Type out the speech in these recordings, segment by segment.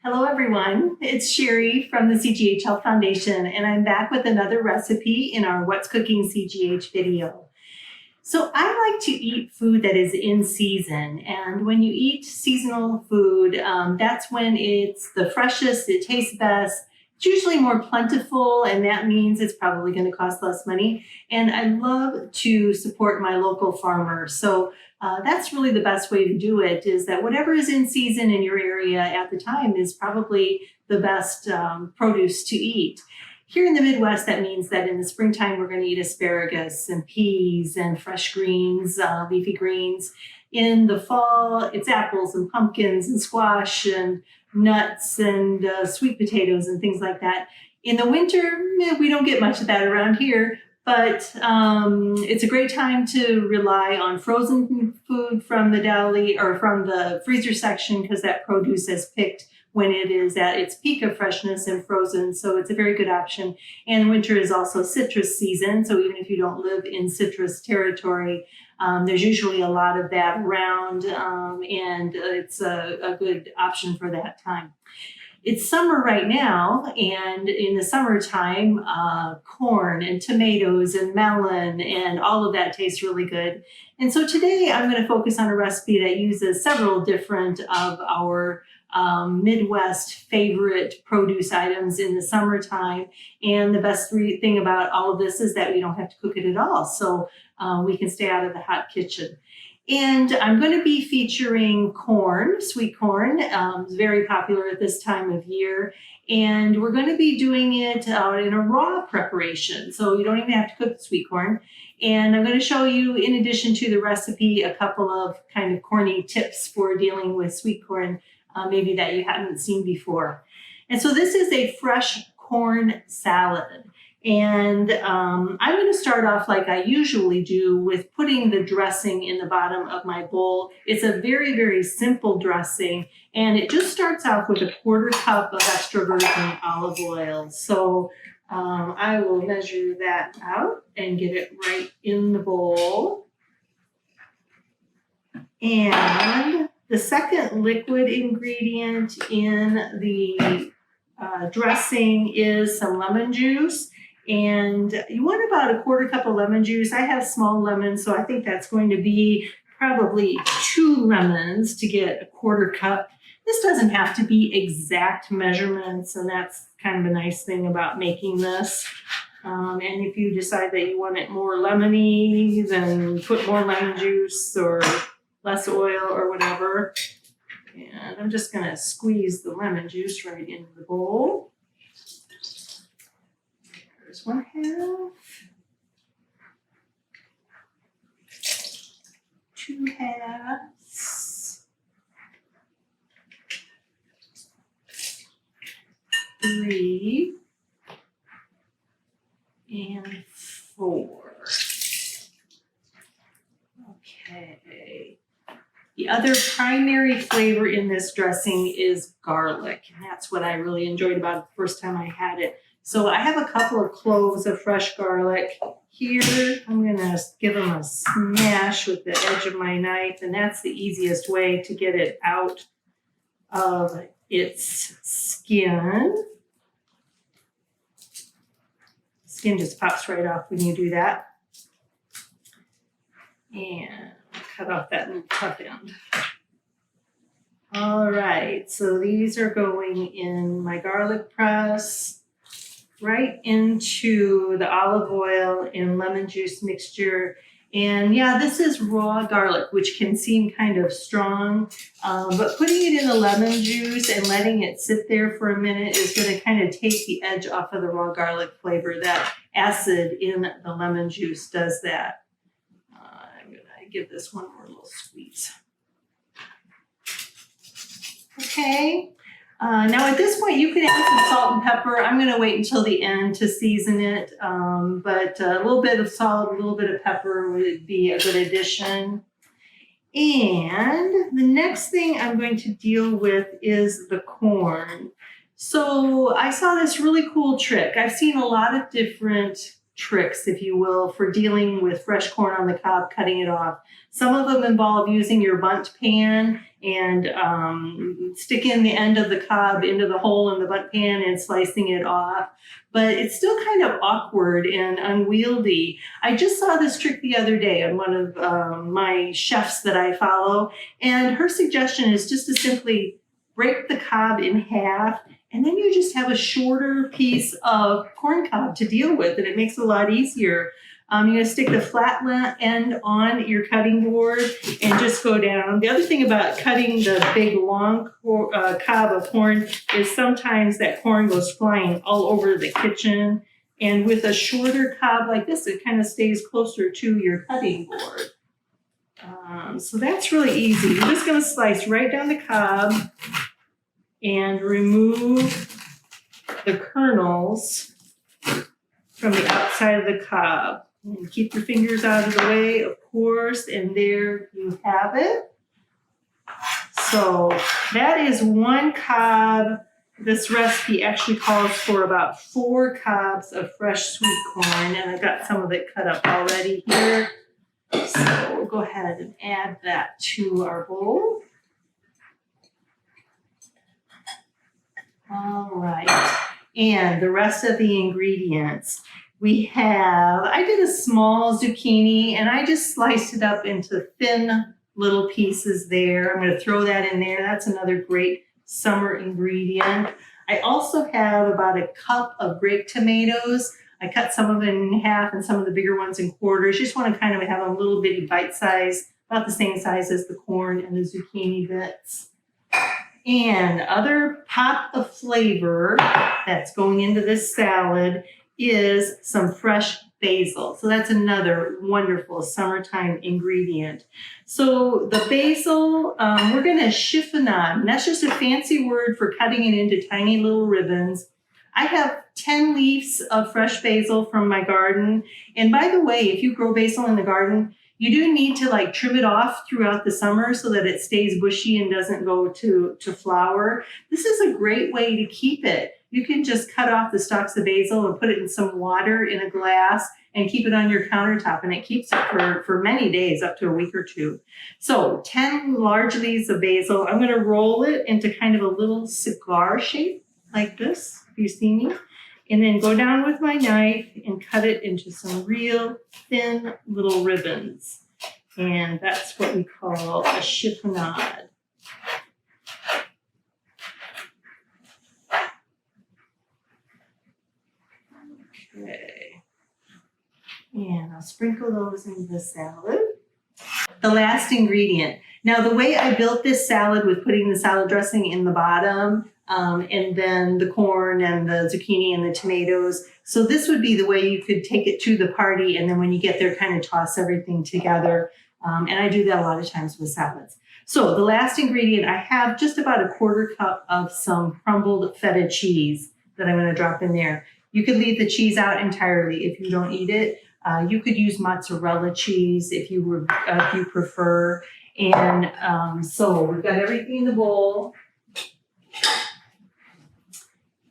Hello everyone, it's Sherry from the CGH Health Foundation, and I'm back with another recipe in our What's Cooking CGH video. So I like to eat food that is in season, and when you eat seasonal food, that's when it's the freshest, it tastes best, it's usually more plentiful, and that means it's probably going to cost less money. And I love to support my local farmer. So that's really the best way to do it, is that whatever is in season in your area at the time is probably the best produce to eat. Here in the Midwest, that means that in the springtime, we're going to eat asparagus and peas and fresh greens, leafy greens. In the fall, it's apples and pumpkins and squash and nuts and sweet potatoes and things like that. In the winter, we don't get much of that around here, but it's a great time to rely on frozen food from the deli or from the freezer section, because that produce is picked when it is at its peak of freshness and frozen. So it's a very good option. And winter is also citrus season. So even if you don't live in citrus territory, there's usually a lot of that around, and it's a good option for that time. It's summer right now, and in the summertime, corn and tomatoes and melon and all of that tastes really good. And so today I'm going to focus on a recipe that uses several different of our Midwest favorite produce items in the summertime. And the best thing about all of this is that we don't have to cook it at all. So we can stay out of the hot kitchen. And I'm going to be featuring corn, sweet corn. It's very popular at this time of year. And we're going to be doing it in a raw preparation. So you don't even have to cook the sweet corn. And I'm going to show you, in addition to the recipe, a couple of kind of corny tips for dealing with sweet corn, maybe that you haven't seen before. And so this is a fresh corn salad. And I'm going to start off like I usually do with putting the dressing in the bottom of my bowl. It's a very, very simple dressing, and it just starts off with a 1/4 cup of extra virgin olive oil. So I will measure that out and get it right in the bowl. And the second liquid ingredient in the dressing is some lemon juice. And you want about a 1/4 cup of lemon juice. I have small lemons, so I think that's going to be probably 2 lemons to get a 1/4 cup. This doesn't have to be exact measurements, and that's kind of a nice thing about making this. And if you decide that you want it more lemony, then put more lemon juice or less oil or whatever. And I'm just going to squeeze the lemon juice right into the bowl. There's 1/2, 2/2, 3, and 4. Okay. The other primary flavor in this dressing is garlic, and that's what I really enjoyed about it the first time I had it. So I have a couple of cloves of fresh garlic here. I'm going to give them a smash with the edge of my knife, and that's the easiest way to get it out of its skin. Skin just pops right off when you do that. And cut off that little tough end. All right, so these are going in my garlic press, right into the olive oil and lemon juice mixture. And yeah, this is raw garlic, which can seem kind of strong, but putting it in the lemon juice and letting it sit there for a minute is going to kind of take the edge off of the raw garlic flavor. That acid in the lemon juice does that. I'm going to give this one more little squeeze. Okay. Now at this point, you can add some salt and pepper. I'm going to wait until the end to season it, but a little bit of salt, a little bit of pepper would be a good addition. And the next thing I'm going to deal with is the corn. So I saw this really cool trick. I've seen a lot of different tricks, if you will, for dealing with fresh corn on the cob, cutting it off. Some of them involve using your bundt pan and sticking the end of the cob into the hole in the bundt pan and slicing it off. But it's still kind of awkward and unwieldy. I just saw this trick the other day on one of my chefs that I follow, and her suggestion is just to simply break the cob in half, and then you just have a shorter piece of corn cob to deal with, and it makes it a lot easier. You're going to stick the flat end on your cutting board and just go down. The other thing about cutting the big long cob of corn is sometimes that corn goes flying all over the kitchen. And with a shorter cob like this, it kind of stays closer to your cutting board. So that's really easy. You're just going to slice right down the cob and remove the kernels from the outside of the cob. And keep your fingers out of the way, of course, and there you have it. So that is one cob. This recipe actually calls for about 4 cobs of fresh sweet corn, and I've got some of it cut up already here. So we'll go ahead and add that to our bowl. All right, and the rest of the ingredients. I did a small zucchini and I just sliced it up into thin little pieces there. I'm going to throw that in there. That's another great summer ingredient. I also have about a cup of grape tomatoes. I cut some of them in half and some of the bigger ones in quarters. Just want to kind of have a little bitty bite size, about the same size as the corn and the zucchini bits. And other pop of flavor that's going into this salad is some fresh basil. So that's another wonderful summertime ingredient. So the basil, we're going to chiffonade. And that's just a fancy word for cutting it into tiny little ribbons. I have 10 leaves of fresh basil from my garden. And by the way, if you grow basil in the garden, you do need to trim it off throughout the summer so that it stays bushy and doesn't go to flower. This is a great way to keep it. You can just cut off the stalks of basil and put it in some water in a glass and keep it on your countertop, and it keeps it for many days, up to a week or two. So 10 large leaves of basil. I'm going to roll it into kind of a little cigar shape like this, if you see me, and then go down with my knife and cut it into some real thin little ribbons. And that's what we call a chiffonade. Okay, and I'll sprinkle those into the salad. The last ingredient. Now, the way I built this salad with putting the salad dressing in the bottom and then the corn and the zucchini and the tomatoes. So this would be the way you could take it to the party, and then when you get there, kind of toss everything together. And I do that a lot of times with salads. So the last ingredient, I have just about a 1/4 cup of some crumbled feta cheese that I'm going to drop in there. You could leave the cheese out entirely if you don't eat it. You could use mozzarella cheese if you prefer. And so we've got everything in the bowl.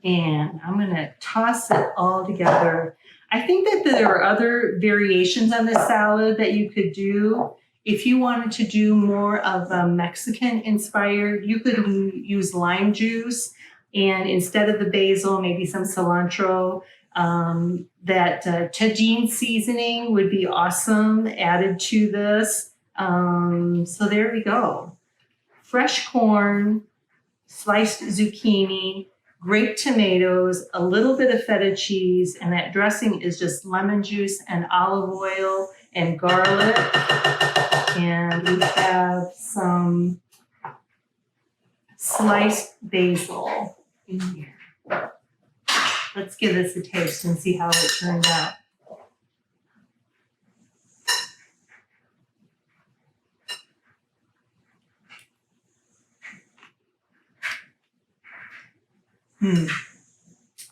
And I'm going to toss it all together. I think that there are other variations on this salad that you could do. If you wanted to do more of a Mexican inspired, you could use lime juice. And instead of the basil, maybe some cilantro. That Tajin seasoning would be awesome added to this. So there we go. Fresh corn, sliced zucchini, grape tomatoes, a little bit of feta cheese, and that dressing is just lemon juice and olive oil and garlic. And we have some sliced basil in here. Let's give this a taste and see how it turned out.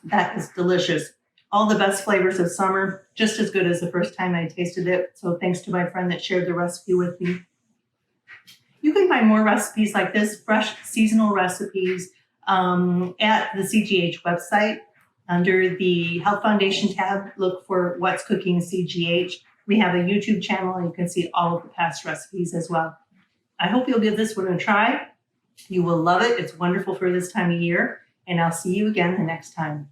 That is delicious. All the best flavors of summer, just as good as the first time I tasted it. So thanks to my friend that shared the recipe with me. You can find more recipes like this, fresh seasonal recipes, at the CGH website. Under the Health Foundation tab, look for What's Cooking CGH. We have a YouTube channel and you can see all of the past recipes as well. I hope you'll give this one a try. You will love it. It's wonderful for this time of year. And I'll see you again the next time.